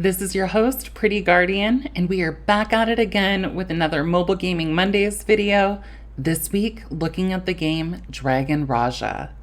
This is your host, Pretty Guardian, and we are back at it again with another Mobile Gaming Mondays video. This week, looking at the game Dragon Raja.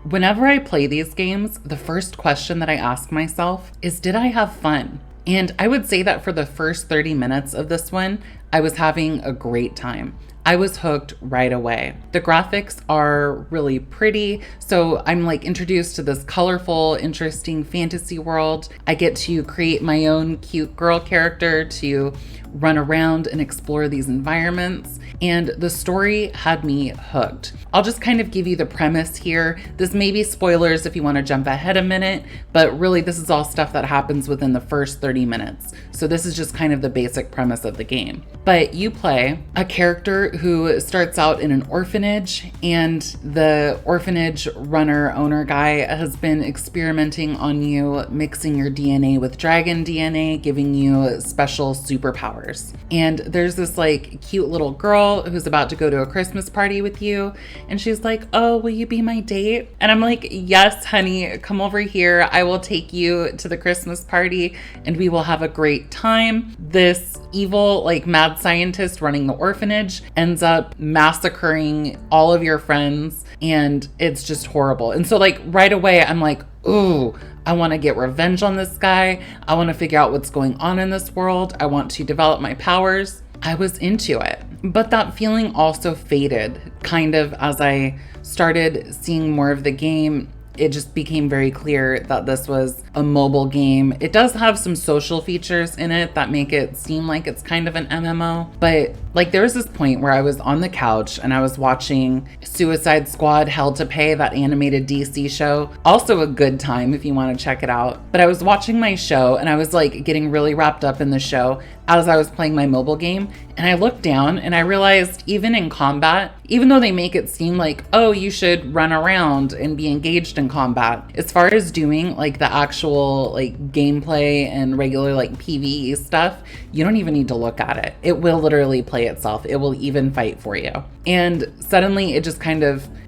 Whenever I play these games, the first question that I ask myself is, did I have fun? And I would say that for the first 30 minutes of this one, I was having a great time. I was hooked right away. The graphics are really pretty, so I'm introduced to this colorful, interesting fantasy world. I get to create my own cute girl character to run around and explore these environments, and the story had me hooked. I'll just kind of give you the premise here. This may be spoilers if you want to jump ahead a minute, but really this is all stuff that happens within the first 30 minutes. So this is just kind of the basic premise of the game. But you play a character who starts out in an orphanage, and the orphanage owner guy has been experimenting on you, mixing your DNA with dragon DNA, giving you special superpowers. And there's this cute little girl who's about to go to a Christmas party with you, and she's like, "Oh, will you be my date?" And I'm like, "Yes, honey, come over here. I will take you to the Christmas party and we will have a great time." This evil mad scientist running the orphanage ends up massacring all of your friends, and it's just horrible. And so right away I'm like, ooh, I want to get revenge on this guy. I want to figure out what's going on in this world. I want to develop my powers. I was into it. But that feeling also faded kind of as I started seeing more of the game. It just became very clear that this was a mobile game. It does have some social features in it that make it seem like it's kind of an MMO. But there was this point where I was on the couch and I was watching Suicide Squad Hell to Pay, that animated DC show. Also a good time if you want to check it out. But I was watching my show and I was getting really wrapped up in the show as I was playing my mobile game. And I looked down and I realized even in combat, even though they make it seem oh, you should run around and be engaged in combat, as far as doing the actual gameplay and regular PvE stuff, you don't even need to look at it. It will literally play itself. It will even fight for you. And suddenly it just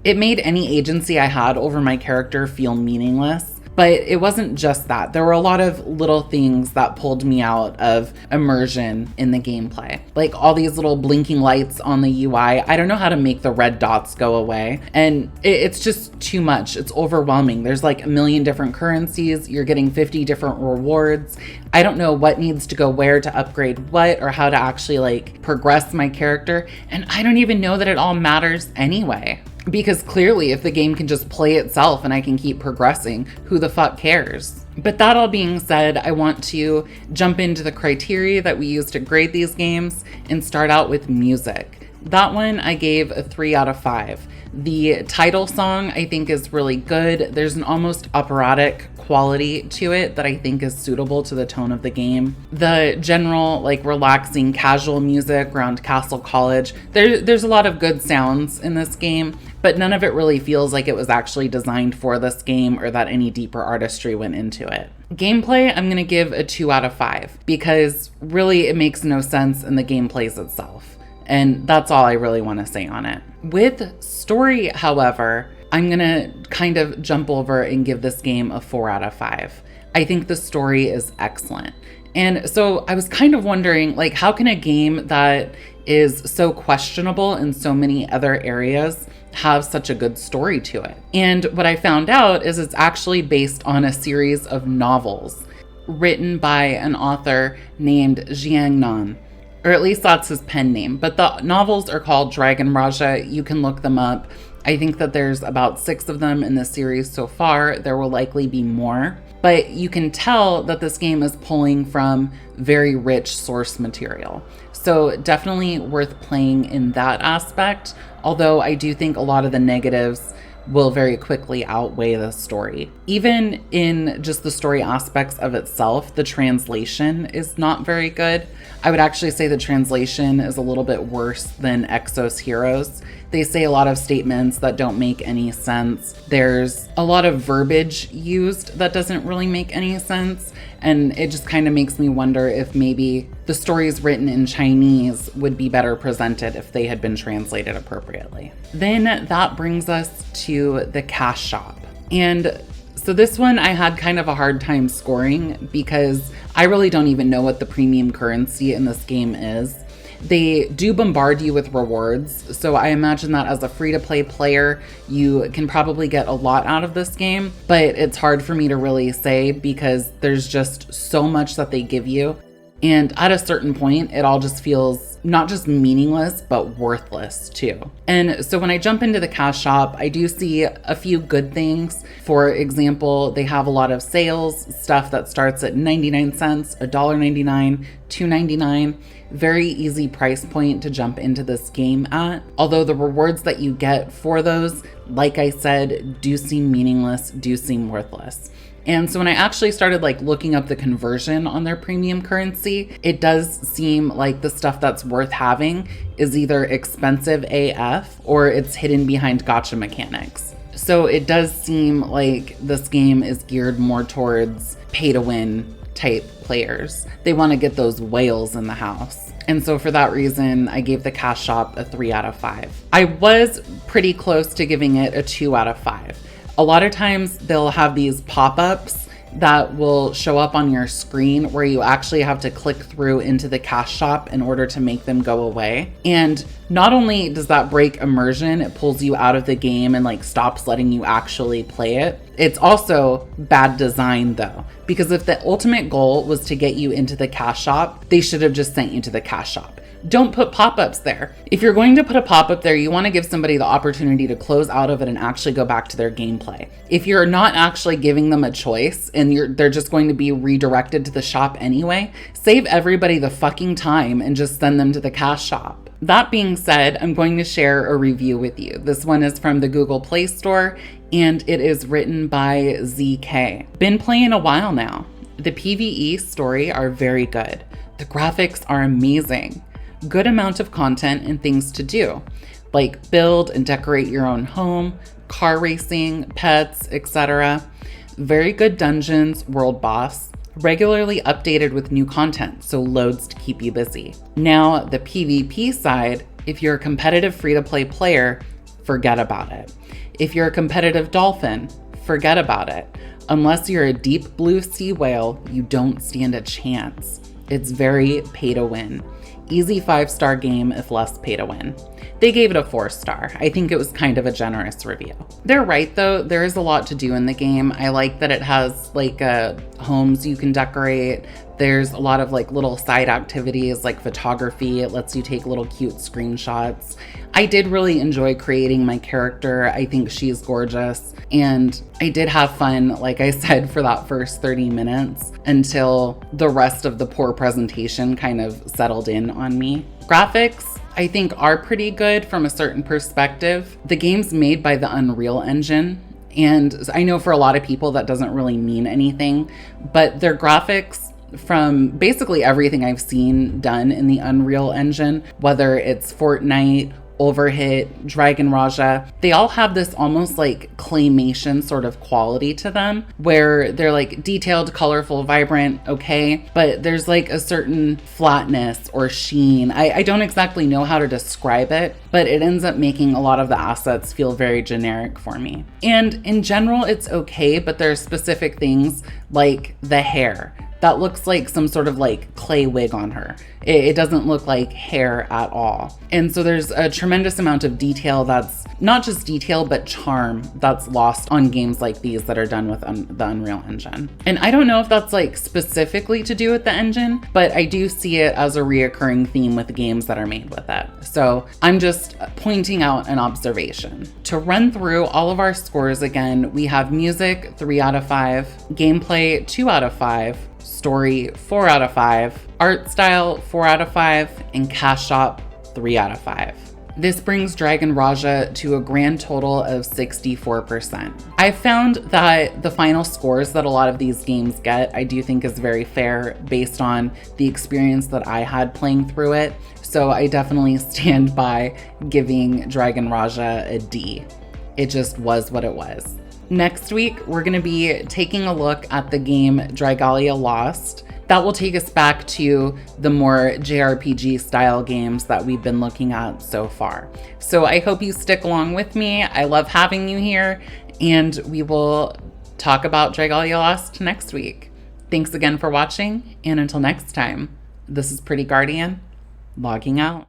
it made any agency I had over my character feel meaningless. But it wasn't just that. There were a lot of little things that pulled me out of immersion in the gameplay. All these little blinking lights on the UI. I don't know how to make the red dots go away. And it's just too much. It's overwhelming. There's a million different currencies. You're getting 50 different rewards. I don't know what needs to go where to upgrade what, or how to actually progress my character. And I don't even know that it all matters anyway. Because clearly, if the game can just play itself and I can keep progressing, who the fuck cares? But that all being said, I want to jump into the criteria that we use to grade these games and start out with music. That one I gave a 3 out of 5. The title song I think is really good. There's an almost operatic quality to it that I think is suitable to the tone of the game. The general relaxing casual music around Castle College, there's a lot of good sounds in this game, but none of it really feels like it was actually designed for this game or that any deeper artistry went into it. Gameplay, I'm going to give a 2 out of 5 because really it makes no sense in the gameplays itself. And that's all I really want to say on it. With story, however, I'm going to kind of jump over and give this game a 4 out of 5. I think the story is excellent. And so I was kind of wondering, how can a game that is so questionable in so many other areas have such a good story to it? And what I found out is it's actually based on a series of novels written by an author named Jiang Nan. Or at least that's his pen name. But the novels are called Dragon Raja. You can look them up. I think that there's about 6 of them in the series so far. There will likely be more. But you can tell that this game is pulling from very rich source material. So definitely worth playing in that aspect. Although I do think a lot of the negatives will very quickly outweigh the story. Even in just the story aspects of itself, the translation is not very good. I would actually say the translation is a little bit worse than Exos Heroes. They say a lot of statements that don't make any sense. There's a lot of verbiage used that doesn't really make any sense. And it just kind of makes me wonder if maybe the stories written in Chinese would be better presented if they had been translated appropriately. Then that brings us to the cash shop. And so this one I had kind of a hard time scoring because I really don't even know what the premium currency in this game is. They do bombard you with rewards, so I imagine that as a free-to-play player, you can probably get a lot out of this game, but it's hard for me to really say because there's just so much that they give you. And at a certain point, it all just feels not just meaningless, but worthless too. And so when I jump into the cash shop, I do see a few good things. For example, they have a lot of sales, stuff that starts at 99 cents, $1.99, $2.99. Very easy price point to jump into this game at. Although the rewards that you get for those, like I said, do seem meaningless, do seem worthless. And so when I actually started looking up the conversion on their premium currency, it does seem like the stuff that's worth having is either expensive AF or it's hidden behind gacha mechanics. So it does seem like this game is geared more towards pay to win type players. They want to get those whales in the house. And so for that reason, I gave the cash shop a 3 out of 5. I was pretty close to giving it a 2 out of 5. A lot of times they'll have these pop-ups that will show up on your screen where you actually have to click through into the cash shop in order to make them go away. And not only does that break immersion, it pulls you out of the game and stops letting you actually play it. It's also bad design though, because if the ultimate goal was to get you into the cash shop, they should have just sent you to the cash shop. Don't put pop-ups there. If you're going to put a pop-up there, you want to give somebody the opportunity to close out of it and actually go back to their gameplay. If you're not actually giving them a choice and they're just going to be redirected to the shop anyway, save everybody the fucking time and just send them to the cash shop. That being said, I'm going to share a review with you. This one is from the Google Play Store and it is written by ZK. Been playing a while now. The PvE story are very good. The graphics are amazing. Good amount of content and things to do, like build and decorate your own home, car racing, pets, etc. Very good dungeons, world boss, regularly updated with new content, so loads to keep you busy. Now, the PvP side, if you're a competitive free-to-play player, forget about it. If you're a competitive dolphin, forget about it. Unless you're a deep blue sea whale, you don't stand a chance. It's very pay to win. Easy 5-star game if less pay to win. They gave it a 4-star. I think it was kind of a generous review. They're right though, there is a lot to do in the game. I like that it has homes you can decorate. There's a lot of little side activities like photography. It lets you take little cute screenshots. I did really enjoy creating my character. I think she's gorgeous. And I did have fun, like I said, for that first 30 minutes until the rest of the poor presentation kind of settled in on me. Graphics, I think, are pretty good from a certain perspective. The game's made by the Unreal Engine. And I know for a lot of people that doesn't really mean anything, but their graphics from basically everything I've seen done in the Unreal Engine, whether it's Fortnite, Overhit, Dragon Raja, they all have this almost claymation sort of quality to them where they're detailed, colorful, vibrant, okay, but there's a certain flatness or sheen. I don't exactly know how to describe it, but it ends up making a lot of the assets feel very generic for me. And in general, it's okay, but there are specific things like the hair. That looks like some sort of clay wig on her. It doesn't look like hair at all. And so there's a tremendous amount of detail that's not just detail, but charm that's lost on games like these that are done with the Unreal Engine. And I don't know if that's specifically to do with the engine, but I do see it as a reoccurring theme with games that are made with it. So I'm just pointing out an observation. To run through all of our scores again, we have music 3 out of 5, gameplay 2 out of 5, story 4 out of 5, art style 4 out of 5, and cash shop 3 out of 5. This brings Dragon Raja to a grand total of 64%. I found that the final scores that a lot of these games get, I do think is very fair based on the experience that I had playing through it. So I definitely stand by giving Dragon Raja a D. It just was what it was. Next week, we're going to be taking a look at the game Dragalia Lost. That will take us back to the more JRPG style games that we've been looking at so far. So I hope you stick along with me. I love having you here, and we will talk about Dragalia Lost next week. Thanks again for watching, and until next time, this is Pretty Guardian, logging out.